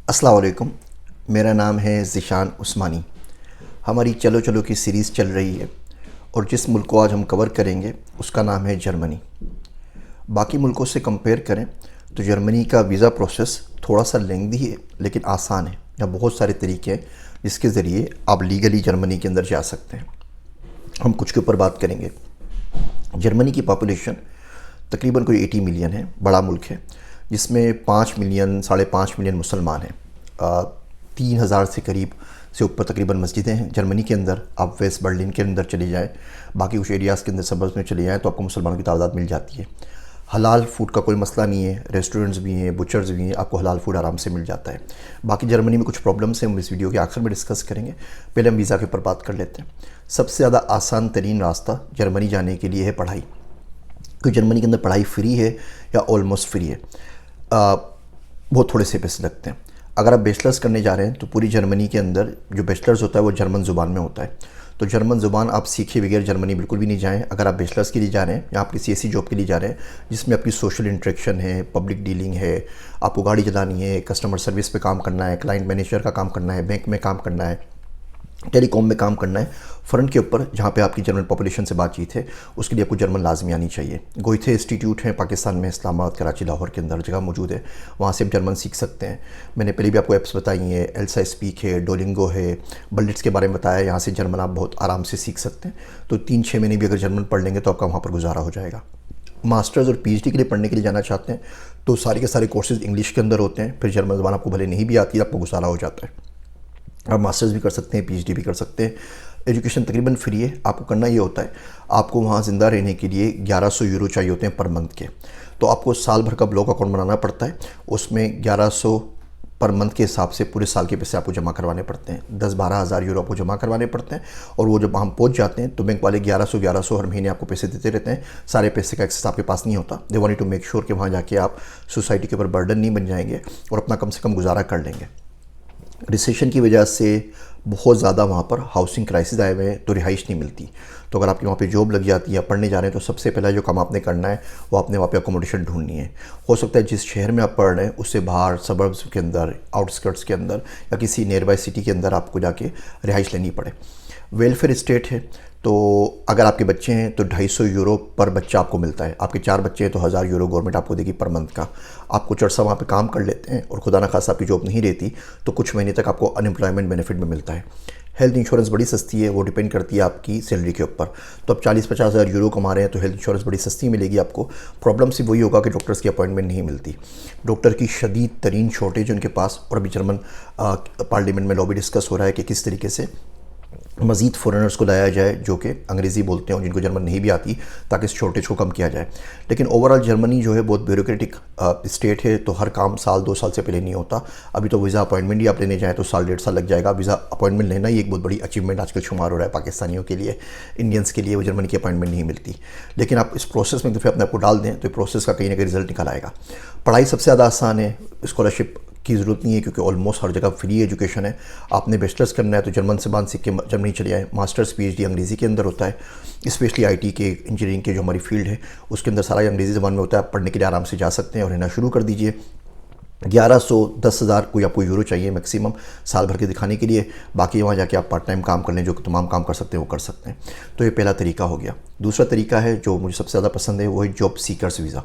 अस्सलाम वालेकुम। मेरा नाम है ज़ीशान उस्मानी। हमारी चलो चलो की सीरीज़ चल रही है और जिस मुल्क को आज हम कवर करेंगे उसका नाम है जर्मनी। बाकी मुल्कों से कंपेयर करें तो जर्मनी का वीज़ा प्रोसेस थोड़ा सा लेंदी है लेकिन आसान है। यहाँ बहुत सारे तरीके हैं जिसके ज़रिए आप लीगली जर्मनी के अंदर जा सकते हैं। हम कुछ के ऊपर बात करेंगे। जर्मनी की पॉपुलेशन तकरीबन कोई 80 मिलियन है, बड़ा मुल्क है जिसमें 5 मिलियन 5.5 मिलियन मुसलमान हैं। 3,000 से करीब से ऊपर तकरीबन मस्जिदें हैं जर्मनी के अंदर। आप वेस्ट बर्लिन के अंदर चले जाएँ, बाकी कुछ एरियाज़ के अंदर सबर्ब्स में चले जाएँ तो आपको मुसलमानों की तादाद मिल जाती है। हलाल फूड का कोई मसला नहीं है, रेस्टोरेंट्स भी हैं, बुचर्स भी हैं, आपको हलाल फूड आराम से मिल जाता है। बाकी जर्मनी में कुछ प्रॉब्लम्स हैं, हम इस वीडियो के आखिर में डिस्कस करेंगे। पहले हम वीज़ा के ऊपर बात कर लेते हैं। सबसे ज़्यादा आसान तरीन रास्ता जर्मनी जाने के लिए है पढ़ाई, क्योंकि जर्मनी के अंदर पढ़ाई फ्री है या ऑलमोस्ट फ्री है। बहुत थोड़े से पैसे लगते हैं। अगर आप बैचलर्स करने जा रहे हैं तो पूरी जर्मनी के अंदर जो बैचलर्स होता है वो जर्मन ज़ुबान में होता है, तो जर्मन ज़ुबान आप सीखे बगैर जर्मनी बिल्कुल भी नहीं जाएं। अगर आप बैचलर्स के लिए जा रहे हैं या आप किसी ऐसी जॉब के लिए जा रहे हैं जिसमें आपकी सोशल इंटरेक्शन है, पब्लिक डीलिंग है, आपको गाड़ी चलानी है, कस्टमर सर्विस पे काम करना है, क्लाइंट मैनेजर का काम करना है, बैंक में काम करना है, टेलीकॉम में काम करना है, फ्रंट के ऊपर जहाँ पे आपकी जर्मन पॉपुलेशन से बातचीत है, उसके लिए आपको जर्मन लाजमी आनी चाहिए। गोइथे इंस्टीट्यूट है पाकिस्तान में, इस्लामाबाद, कराची, लाहौर के अंदर जगह मौजूद है, वहाँ से आप जर्मन सीख सकते हैं। मैंने पहले भी आपको ऐप्स बताई हैं, एल्सा स्पीक है, डोलिंगो है, बल्लिट्स के बारे में बताया। यहाँ से जर्मन आप बहुत आराम से सीख सकते हैं। तो 3-6 महीने भी अगर जर्मन पढ़ लेंगे तो आपका वहाँ पर गुजारा हो जाएगा। मास्टर्स और पीएचडी के लिए पढ़ने के लिए जाना चाहते हैं तो सारे के सारे कोर्सेज इंग्लिश के अंदर होते हैं। फिर जर्मन ज़बान आपको भले नहीं भी आती है, आपको गुजारा हो जाता है। आप मास्टर्स भी कर सकते हैं, पीएचडी भी कर सकते हैं। एजुकेशन तकरीबन फ्री है। आपको करना ये होता है, आपको वहाँ ज़िंदा रहने के लिए 1100 यूरो चाहिए होते हैं पर मंथ के। तो आपको साल भर का ब्लॉक अकाउंट बनाना पड़ता है, उसमें 1100 पर मंथ के हिसाब से पूरे साल के पैसे आपको जमा करवाने पड़ते हैं। 10-12 हज़ार यूरो आपको जमा करवाने पड़ते हैं और वो जब हम पहुंच जाते हैं तो बैंक वाले 1100 हर महीने आपको पैसे देते रहते हैं। सारे पैसे का एक्सेस आपके पास नहीं होता। They want to make sure कि वहाँ जाके आप सोसाइटी के ऊपर बर्डन नहीं बन जाएंगे और अपना कम से कम गुजारा कर लेंगे। रिसेशन की वजह से बहुत ज़्यादा वहाँ पर हाउसिंग क्राइसिस आए हुए हैं तो रिहाइश नहीं मिलती। तो अगर आपकी वहाँ पे जॉब लग जाती है या पढ़ने जा रहे हैं तो सबसे पहला जो काम आपने करना है वो आपने वहाँ पे अकोमोडेशन ढूंढनी है। हो सकता है जिस शहर में आप पढ़ रहे हैं उससे बाहर सबर्ब्स के अंदर, आउटस्कर्ट्स के अंदर या किसी नियर बाय सिटी के अंदर आपको जाके रिहाइश लेनी पड़े। वेलफेयर स्टेट है, तो अगर आपके बच्चे हैं तो 250 यूरो पर बच्चा आपको मिलता है। आपके 4 बच्चे हैं तो 1000 यूरो गवर्नमेंट आपको देगी पर मंथ का। आप कुछ अर्सा वहाँ पे काम कर लेते हैं और खुदा न खासा आपकी जॉब नहीं रहती तो कुछ महीने तक आपको अनएम्प्लॉयमेंट बेनिफिट में मिलता है। हेल्थ इंश्योरेंस बड़ी सस्ती है, वो डिपेंड करती है आपकी सैलरी के ऊपर। तो आप 40-50 हज़ार यूरो कमा रहे हैं तो हेल्थ इंश्योरेंस बड़ी सस्ती मिलेगी आपको। प्रॉब्लम सिर्फ वही होगा कि डॉक्टर्स की अपॉइंटमेंट नहीं मिलती। डॉक्टर की शदीद तरीन शॉर्टेज उनके पास, और अभी जर्मन पार्लियामेंट में लॉबी डिस्कस हो रहा है कि किस तरीके से मज़ीद फॉरेनर्स को लाया जाए जो कि अंग्रेज़ी बोलते हैं और जिनको जर्मन नहीं भी आती, ताकि इस शॉर्टेज को कम किया जाए। लेकिन ओवरऑल जर्मनी जो है बहुत ब्यूरोक्रेटिक स्टेट है, तो हर काम साल 2 साल से पहले नहीं होता। अभी तो वीज़ा अपॉइंटमेंट ही आप लेने जाएँ तो साल 1.5 साल लग जाएगा। वीज़ा अपॉइंटमेंट लेना ही एक बहुत बड़ी अचीवमेंट आजकल शुमार हो रहा है पाकिस्तानियों के लिए। इंडियंस के लिए वो जर्मनी की अपॉइंटमेंट नहीं मिलती। लेकिन आप इस प्रोसेस में दफ़े अपने आपको डाल दें तो प्रोसेस का कहीं ना कहीं रिजल्ट निकल आएगा। पढ़ाई सबसे ज़्यादा आसान है, स्कॉलरशिप की ज़रूरत नहीं है क्योंकि ऑलमोस्ट हर जगह फ्री एजुकेशन है। आपने बैचलर्स करना है तो जर्मन से बात सीख के जर्मनी चले जाएँ। मास्टर्स पीएचडी अंग्रेज़ी के अंदर होता है, स्पेशली आईटी के, इंजीनियरिंग के जो हमारी फील्ड है उसके अंदर सारा अंग्रेज़ी ज़बान में होता है। आप पढ़ने के लिए आराम से जा सकते हैं और रहना शुरू कर दीजिए। 1100-10 हज़ार कोई आपको यूरो चाहिए मैक्सिमम साल भर के दिखाने के लिए। बाकी वहाँ जाके आप पार्ट टाइम काम कर लें, जो तमाम काम कर सकते हैं वो कर सकते हैं। तो ये पहला तरीका हो गया। दूसरा तरीका है जो मुझे सबसे ज़्यादा पसंद है, वो है जॉब सीकर्स वीज़ा।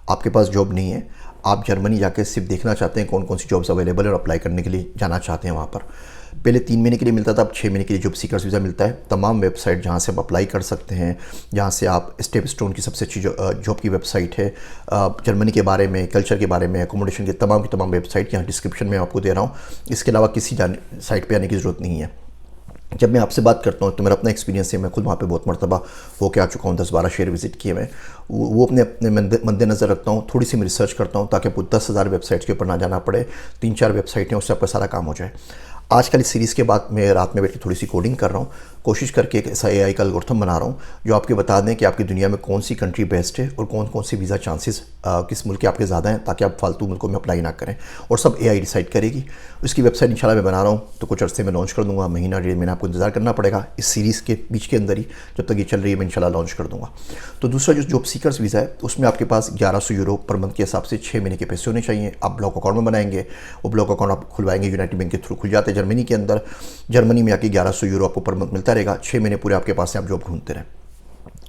आपके पास जॉब नहीं है, आप जर्मनी जाके सिर्फ देखना चाहते हैं कौन कौन सी जॉब्स अवेलेबल है और अप्लाई करने के लिए जाना चाहते हैं वहाँ पर। पहले 3 महीने के लिए मिलता था, अब 6 महीने के लिए जॉब सीकर्स वीज़ा मिलता है। तमाम वेबसाइट जहाँ से आप अप्लाई कर सकते हैं, जहाँ से आप स्टेप स्टोन की सबसे अच्छी जॉब की वेबसाइट है, जर्मनी के बारे में, कल्चर के बारे में, अकोमोडेशन के तमाम की तमाम वेबसाइट यहाँ डिस्क्रिप्शन में आपको दे रहा हूँ। इसके अलावा किसी साइट पर आने की ज़रूरत नहीं है। जब मैं आपसे बात करता हूँ तो मेरा अपना एक्सपीरियंस है, मैं खुद वहाँ पे बहुत मरतबा होके आ चुका हूँ, 10-12 शहर विज़िट किए मैं। वो अपने मद्देनज़र रखता हूँ, थोड़ी सी मैं रिसर्च करता हूँ ताकि आपको 10,000 वेबसाइट्स के ऊपर ना जाना पड़े। 3-4 वेबसाइटें, उससे आपका सारा काम हो जाए। आजकल इस सीरीज़ के बाद मैं रात में बैठ के थोड़ी सी कोडिंग कर रहा हूँ, कोशिश करके एक ऐसा एआई का एल्गोरिथम बना रहा हूँ जो आपके बता दें कि आपकी दुनिया में कौन सी कंट्री बेस्ट है और कौन कौन सी वीज़ा चांसेस किस मुल्क के आपके ज़्यादा हैं, ताकि आप फालतू मुल्कों में अप्लाई ना करें, और सब एआई डिसाइड करेगी। उसकी वेबसाइट इंशाल्लाह मैं बना रहा हूँ, तो कुछ अर्से में लॉन्च कर दूँगा। महीना 1.5 महीना आपको इंतजार करना पड़ेगा इस सीरीज़ के बीच के अंदर ही, जब तक ये चल रही है मैं इंशाल्लाह लॉन्च कर दूँगा। तो दूसरा जो जॉब सीकर्स वीज़ा है उसमें आपके पास 1100 यूरो पर मंथ के हिसाब से 6 महीने के पैसे होने चाहिए। आप ब्लॉक अकाउंट में बनाएंगे, वो ब्लॉक अकाउंट आप खुलवाएंगे यूनाइटेड बैंक के थ्रू, खुल जाते हैं जर्मनी के अंदर। जर्मनी में आके 1100 यूरो आपको पर मंथ मिलता रहेगा, 6 महीने पूरे आपके पास से आप जॉब ढूंढते रहें।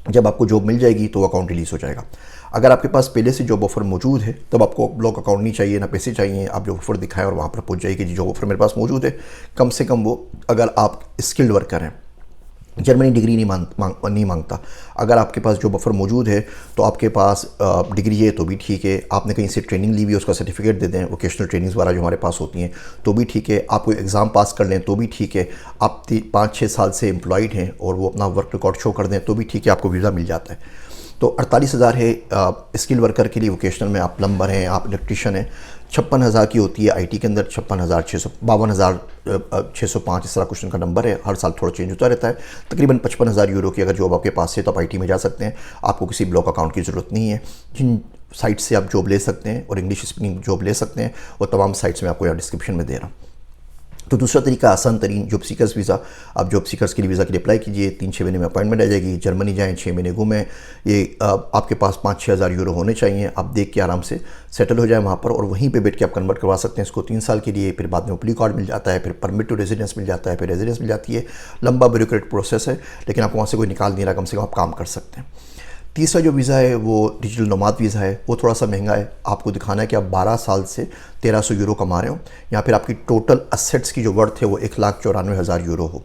जब आपको जॉब मिल जाएगी तो वो अकाउंट रिलीज़ हो जाएगा। अगर आपके पास पहले से जॉब ऑफर मौजूद है तब आपको ब्लॉक अकाउंट नहीं चाहिए, ना पैसे चाहिए, आप जॉब ऑफर दिखाएं और वहाँ पर पहुँच जाएगी कि जॉब ऑफर मेरे पास मौजूद है। कम से कम वो, अगर आप स्किल्ड वर्कर हैं, जर्मनी डिग्री नहीं मांगता। अगर आपके पास जॉब ऑफर मौजूद है तो आपके पास डिग्री है तो भी ठीक है, आपने कहीं से ट्रेनिंग ली हुई है उसका सर्टिफिकेट दे दें, वोकेशनल ट्रेनिंग्स वाला जो हमारे पास होती हैं तो भी ठीक है, आप कोई एग्ज़ाम पास कर लें तो भी ठीक है, आप 5-6 साल से एम्प्लॉयड हैं और वो अपना वर्क रिकॉर्ड शो कर दें तो भी ठीक है, आपको वीज़ा मिल जाता है। तो 48,000 है स्किल वर्कर के लिए वोकेशनल में, आप प्लम्बर हैं, आप इलेक्ट्रीशियन हैं। 56,000 की होती है आईटी के अंदर, 56,600, 52,605 इस तरह कुछ उनका नंबर है, हर साल थोड़ा चेंज होता रहता है। तकरीबन 55,000 यूरो की अगर जॉब आपके पास है तो आप आईटी में जा सकते हैं, आपको किसी ब्लॉक अकाउंट की ज़रूरत नहीं है। जिन साइट से आप जॉब ले सकते हैं और इंग्लिश स्पीकिंग जॉब ले सकते हैं वो तमाम साइट्स में आपको यहाँ डिस्क्रिप्शन में दे रहा हूँ। तो दूसरा तरीका आसान तरीन, जॉब सीकर्स वीज़ा। आप जॉब सीकर्स के लिए वीज़ा के लिए अप्लाई कीजिए, 3-6 महीने में अपॉइंटमेंट आ जाएगी, जर्मनी जाएँ, 6 महीने घूमें। ये आपके पास 5-6 हज़ार यूरो होने चाहिए, आप देख के आराम से सेटल हो जाए वहाँ पर, और वहीं पे बैठ के आप कन्वर्ट करवा सकते हैं इसको 3 साल के लिए। फिर बाद में ब्लू कार्ड मिल जाता है, फिर परमिट टू रेजिडेंस मिल जाता है, फिर रेजिडेंस मिल जाती है। लंबा ब्यूरोक्रेटिक प्रोसेस है, लेकिन आपको वहाँ से कोई निकाल नहीं रहा, कम से कम आप काम कर सकते हैं। तीसरा जो वीज़ा है वो डिजिटल नोमाद वीज़ा है, वो थोड़ा सा महंगा है। आपको दिखाना है कि आप 12 साल से 1300 यूरो कमा रहे हो, या फिर आपकी टोटल असेट्स की जो वर्थ है वो 1,94,000 यूरो हो,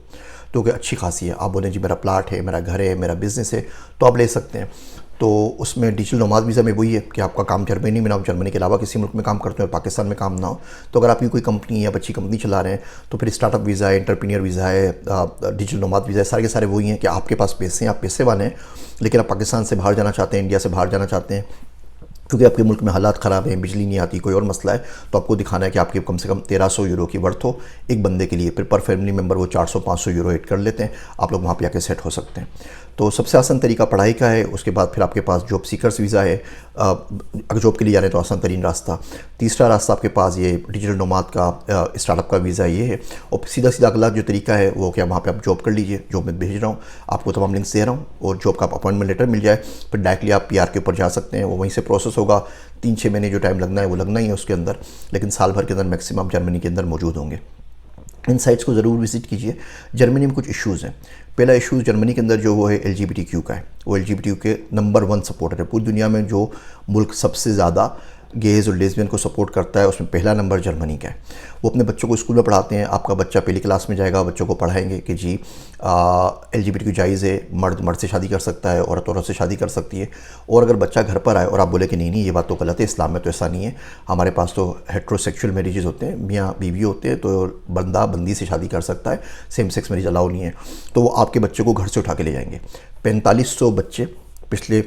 तो कि अच्छी खासी है। आप बोलें जी मेरा प्लाट है, मेरा घर है, मेरा बिज़नेस है, तो आप ले सकते हैं। तो उसमें डिजिटल नोमाद वीज़ा में वही है कि आपका काम जर्मनी में ना हो, जर्मनी के अलावा किसी मुल्क में काम करते हो और पाकिस्तान में काम ना हो। तो अगर आपकी कोई कंपनी या अच्छी कंपनी चला रहे हैं तो फिर स्टार्टअप वीज़ा है, एंटरप्रेन्योर वीज़ा है, डिजिटल नोमाद वीज़ा है, सारे के सारे वही हैं कि आपके पास पैसे हैं, आप पैसे वाले हैं, लेकिन आप पाकिस्तान से बाहर जाना चाहते हैं, इंडिया से बाहर जाना चाहते हैं, क्योंकि आपके मुल्क में हालात ख़राब हैं, बिजली नहीं आती, कोई और मसला है, तो आपको दिखाना है कि आपके कम से कम 1300 यूरो की वर्थ हो एक बंदे के लिए। फिर पर फैमिली मेंबर वो 400-500 यूरो ऐड कर लेते हैं, आप लोग वहाँ पे आके सेट हो सकते हैं। तो सबसे आसान तरीका पढ़ाई का है। उसके बाद फिर आपके पास जॉब सीकर्स वीज़ा है, अगर जॉब के लिए जा रहे हैं तो आसान तरीन रास्ता। तीसरा रास्ता आपके पास ये डिजिटल नोमाद का स्टार्टअप का वीज़ा ये है। और सीधा सीधा अगला जो तरीका है वो क्या, वहाँ पे आप जॉब कर लीजिए, जॉब में भेज रहा हूँ आपको, तमाम लिंक्स दे रहा हूँ, और जॉब का अपॉइंटमेंट लेटर मिल जाए, फिर डायरेक्टली आप पीआर के ऊपर जा सकते हैं। वो वहीं से प्रोसेस होगा, 3-6 महीने जो टाइम लगना है वो लगना ही है उसके अंदर, लेकिन साल भर के अंदर मैक्सिमम आप जर्मनी के अंदर मौजूद होंगे। इन साइट्स को ज़रूर विज़िट कीजिए। जर्मनी में कुछ इश्यूज़ हैं। पहला इशू जर्मनी के अंदर जो वो है LGBTQ का है, वो LGBTQ के नंबर 1 सपोर्टर है। पूरी दुनिया में जो मुल्क सबसे ज़्यादा गेज़ और लेस्बियन को सपोर्ट करता है उसमें पहला नंबर जर्मनी का है। वो अपने बच्चों को स्कूल में पढ़ाते हैं। आपका बच्चा पहली क्लास में जाएगा, बच्चों को पढ़ाएंगे कि जी LGBTQ जायज़ है, मर्द मर्द से शादी कर सकता है, औरत औरत से शादी कर सकती है। और अगर बच्चा घर पर आए और आप बोले कि नहीं नहीं ये बात तो गलत है, इस्लाम में तो ऐसा नहीं है, हमारे पास तो हेट्रोसेक्सुअल मैरिजेज होते हैं, मियाँ बीवी होते हैं, तो बंदा बंदी से शादी कर सकता है, सेम सेक्स मैरिज अलाउ नहीं है, तो वो आपके बच्चे को घर से उठा के ले जाएंगे। 4500 बच्चे पिछले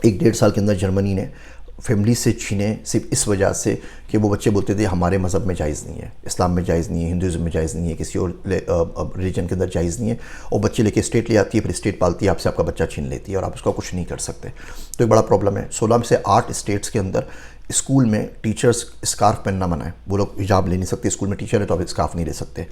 1-1.5 साल के अंदर जर्मनी ने फैमिली से छीने, सिर्फ इस वजह से कि वो बच्चे बोलते थे हमारे मज़हब में जायज़ नहीं है, इस्लाम में जायज़ नहीं है, हिंदुज़म में जायज़ नहीं है, किसी और रिलीजन के अंदर जायज़ नहीं है। और बच्चे लेके स्टेट ले आती है, फिर स्टेट पालती है, आपसे आपका बच्चा छीन लेती है और आप उसका कुछ नहीं कर सकते। तो एक बड़ा प्रॉब्लम है। 16 में से 8 स्टेट्स के अंदर स्कूल में टीचर्स स्कार्फ पहनना मना है। वो लोग हिजाब ले नहीं सकते, स्कूल में टीचर है तो आप स्कार्फ नहीं ले सकते।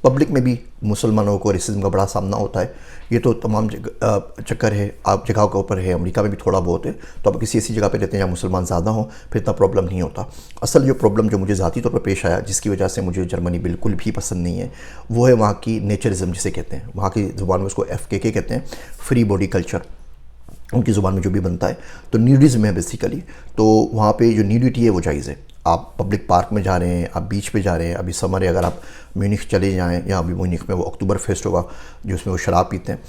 पब्लिक में भी मुसलमानों को रेसिज्म का बड़ा सामना होता है। ये तो तमाम चक्कर है, आप जगहों के ऊपर है, अमेरिका में भी थोड़ा बहुत है। तो आप किसी ऐसी जगह पे रहते हैं जहाँ मुसलमान ज़्यादा हों, फिर इतना प्रॉब्लम नहीं होता। असल जो प्रॉब्लम जो मुझे ज़ाती तौर पर पेश आया, जिसकी वजह से मुझे जर्मनी बिल्कुल भी पसंद नहीं है, वो है वहाँ की नेचरिज़म जिसे कहते हैं। वहाँ की ज़ुबान में उसको FKK कहते हैं, फ्री बॉडी कल्चर, उनकी ज़ुबान में जो भी बनता है। तो न्यूडिज़म है बेसिकली। तो वहाँ पे जो न्यूडिटी है वो जायज़ है। आप पब्लिक पार्क में जा रहे हैं, आप बीच पे जा रहे हैं, अभी समर है, अगर आप म्यूनिख चले जाएँ, या अभी म्यूनिख में वो अक्टूबर फेस्ट होगा जिसमें वो शराब पीते हैं,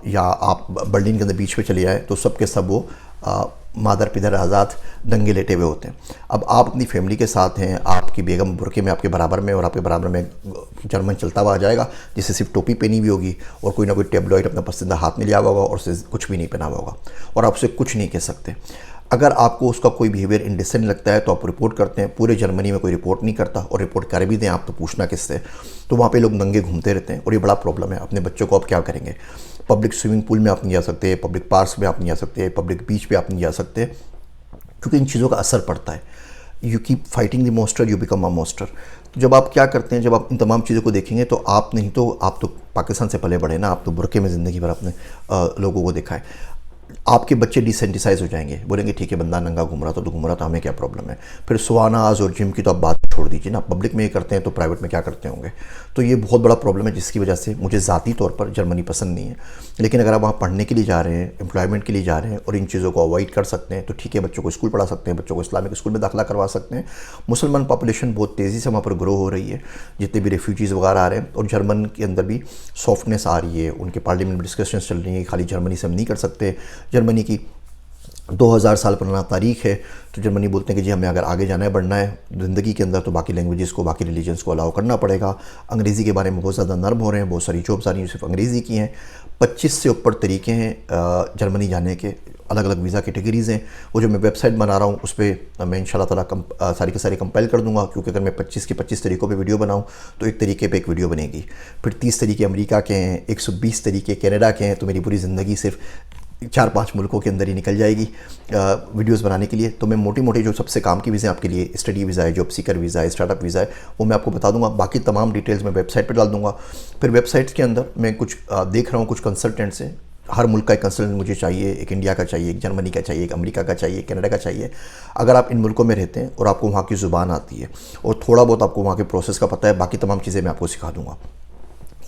या आप बर्लिन के अंदर बीच पे चले जाए, तो सब के सब वो मादर पिदर आज़ाद दंगे लेटे हुए होते हैं। अब आप अपनी फैमिली के साथ हैं, आपकी बेगम बुरके में आपके बराबर में, और आपके बराबर में जर्मन चलता हुआ आ जाएगा जिससे सिर्फ टोपी पहनी हुई होगी और कोई ना कोई टेबलॉइड अपना पसंदीदा हाथ में लिया हुआ होगा और उसे कुछ भी नहीं पहना हुआ होगा, और आप उसे कुछ नहीं कह सकते। अगर आपको उसका कोई बिहेवियर इंडिसेंट लगता है तो आप रिपोर्ट करते हैं। पूरे जर्मनी में कोई रिपोर्ट नहीं करता, और रिपोर्ट कर भी दें आप तो पूछना किससे। तो वहाँ पे लोग नंगे घूमते रहते हैं और ये बड़ा प्रॉब्लम है। अपने बच्चों को आप क्या करेंगे? पब्लिक स्विमिंग पूल में आप नहीं जा सकते, पब्लिक पार्क्स में आप नहीं जा सकते, पब्लिक बीच पे आप नहीं जा सकते, क्योंकि इन चीज़ों का असर पड़ता है। You keep fighting the monster, you become a monster. तो जब आप क्या करते हैं, जब आप इन तमाम चीज़ों को देखेंगे तो आप नहीं तो आप तो पाकिस्तान से पले बढ़े ना, आप तो बुरके में ज़िंदगी भर अपने लोगों को देखा है। आपके बच्चे डिसेंटिसाइज हो जाएंगे, बोलेंगे ठीक है बंदा नंगा घूम रहा था तो घूम रहा था, हमें क्या प्रॉब्लम है। फिर सुवानाज और जिम की तो आप बात छोड़ दीजिए ना, पब्लिक में ये करते हैं तो प्राइवेट में क्या करते होंगे। तो ये बहुत बड़ा प्रॉब्लम है, जिसकी वजह से मुझे ज़ाती तौर पर जर्मनी पसंद नहीं है। लेकिन अगर आप वहाँ पढ़ने के लिए जा रहे हैं, एम्प्लॉयमेंट के लिए जा रहे हैं और इन चीज़ों को अवॉइड कर सकते हैं तो ठीक है, बच्चों को स्कूल पढ़ा सकते हैं, बच्चों को इस्लामिक स्कूल में दाखिला करवा सकते हैं। मुसलमान पॉपुलेशन बहुत तेज़ी से वहाँ पर ग्रो हो रही है, जितने भी रेफ्यूजीज़ वगैरह आ रहे हैं, और जर्मन के अंदर भी सॉफ्टनेस आ रही है। उनके पार्लियामेंट में डिस्कशन चल रही है, खाली जर्मनी से हम नहीं कर सकते। जर्मनी की 2000 साल पुराना तारीख है, तो जर्मनी बोलते हैं कि जी हमें अगर आगे जाना है, बढ़ना है ज़िंदगी के अंदर, तो बाकी लैंग्वेजेस को, बाकी रिलीजन्स को अलाउ करना पड़ेगा। अंग्रेज़ी के बारे में बहुत ज़्यादा नर्म हो रहे हैं, बहुत सारी जॉब्स आ रही हैं सिर्फ अंग्रेज़ी की हैं। 25 से ऊपर तरीके हैं जर्मनी जाने के, अलग अलग वीज़ा कैटेगरीज़ हैं। वो जो मैं वेबसाइट बना रहा हूँ उस पर मैं इंशाल्लाह ताला सारी के सारी कंपाइल कर दूँगा, क्योंकि अगर मैं 25 के 25 तरीक़ों पे वीडियो बनाऊँ तो एक तरीके पे एक वीडियो बनेगी। फिर 30 तरीके अमेरिका के हैं, 120 तरीके कनाडा के हैं, तो मेरी पूरी ज़िंदगी सिर्फ 4-5 मुल्कों के अंदर ही निकल जाएगी वीडियोस बनाने के लिए। तो मैं मोटी मोटी जो सबसे काम की वीज़ा आपके लिए, स्टडी वीज़ा है, जॉब सीकर वीज़ा है, स्टार्टअप वीज़ा है, वो मैं आपको बता दूंगा। बाकी तमाम डिटेल्स मैं वेबसाइट पर डाल दूंगा। फिर वेबसाइट्स के अंदर मैं कुछ देख रहा हूँ, कुछ कंसल्टेंट से, हर मुल्क का एक कंसल्टेंट मुझे चाहिए। एक इंडिया का चाहिए, एक जर्मनी का चाहिए, एक अमेरिका का चाहिए, कनाडा का चाहिए। अगर आप इन मुल्कों में रहते हैं और आपको वहाँ की ज़ुबान आती है और थोड़ा बहुत आपको वहाँ के प्रोसेस का पता है, बाकी तमाम चीज़ें मैं आपको सिखा दूँगा।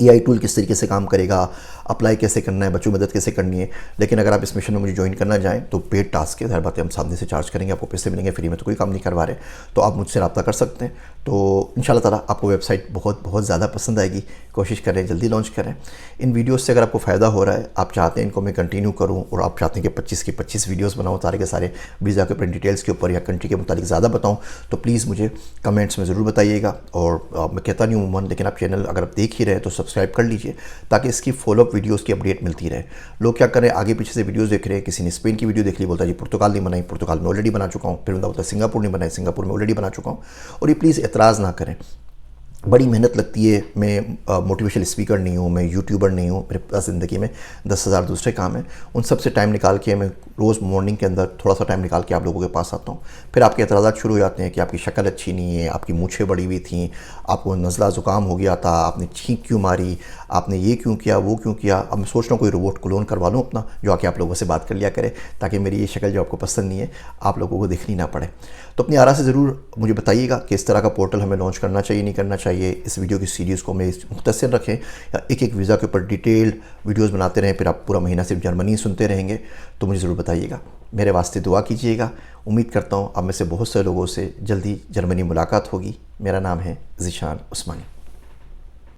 AI टूल किस तरीके से काम करेगा, अप्लाई कैसे करना है, बच्चों की मदद कैसे करनी है। लेकिन अगर आप इस मिशन में मुझे ज्वाइन करना चाहें तो पेड टास्क है, हर बात है, हम सामने से चार्ज करेंगे, आपको पैसे मिलेंगे, फ्री में तो कोई काम नहीं करवा रहे। तो आप मुझसे रब्ता कर सकते हैं। तो इंशाल्लाह ताला आपको वेबसाइट बहुत बहुत ज़्यादा पसंद आएगी। कोशिश करें जल्दी लॉन्च करें। इन वीडियोज़ से अगर आपको फ़ायदा हो रहा है, आप चाहते हैं इनको मैं कंटिन्यू करूँ, और आप चाहते हैं कि 25 के 25 वीडियोज़ बनाऊँ सारे के सारे वीज़ा के ऊपर, डिटेल्स के ऊपर या कंट्री के मुतालिक ज़्यादा बताऊँ, तो प्लीज़ मुझे कमेंट्स में ज़रूर बताइएगा। और मैं कहता नहीं हूँ उमूमन, लेकिन आप चैनल अगर आप देख ही रहे हैं तो सब्सक्राइब कर लीजिए, ताकि इसकी फॉलोअप वीडियोस की अपडेट मिलती रहे। लोग क्या करें, आगे पीछे से वीडियोस देख रहे हैं, किसी ने स्पेन की वीडियो देख ली, बोलता है जी पुर्तगाल नहीं बनाई, पुर्तगाल में ऑलरेडी बना चुका हूँ। फिर बोलता है सिंगापुर नहीं बनाई, सिंगापुर में ऑलरेडी बना चुका हूँ। और ये प्लीज़ एतराज़ ना करें, बड़ी मेहनत लगती है। मैं मोटिवेशनल स्पीकर नहीं हूँ, मैं यूट्यूबर नहीं हूँ, मेरे पास ज़िंदगी में 10,000 दूसरे काम हैं। उन सब से टाइम निकाल के मैं रोज़ मॉर्निंग के अंदर थोड़ा सा टाइम निकाल के आप लोगों के पास आता हूँ। फिर आपके एतराज़ात शुरू हो जाते हैं कि आपकी शक्ल अच्छी नहीं है, आपकी मूछें बड़ी हुई थी, आपको नज़ला ज़ुकाम हो गया था, आपने छींक क्यों मारी, आपने ये क्यों किया, वो क्यों किया। अब मैं सोच रहा हूँ कोई रोबोट क्लोन करवा लूँ अपना, जो आके आप लोगों से बात कर लिया करे, ताकि मेरी ये शक्ल जो आपको पसंद नहीं है आप लोगों को देखनी ना पड़े। तो अपनी आरा से ज़रूर मुझे बताइएगा कि इस तरह का पोर्टल हमें लॉन्च करना चाहिए, नहीं करना चाहिए। इस वीडियो की सीरीज़ को मैं मुख्तसर रखें, या एक एक वीज़ा के ऊपर डिटेल वीडियोज़ बनाते रहें, फिर आप पूरा महीना सिर्फ जर्मनी सुनते रहेंगे, तो मुझे ज़रूर बताइएगा। मेरे वास्ते दुआ कीजिएगा। उम्मीद करता हूँ आप में से बहुत से लोगों से जल्दी जर्मनी मुलाकात होगी। मेरा नाम है ज़िशान उस्मानी।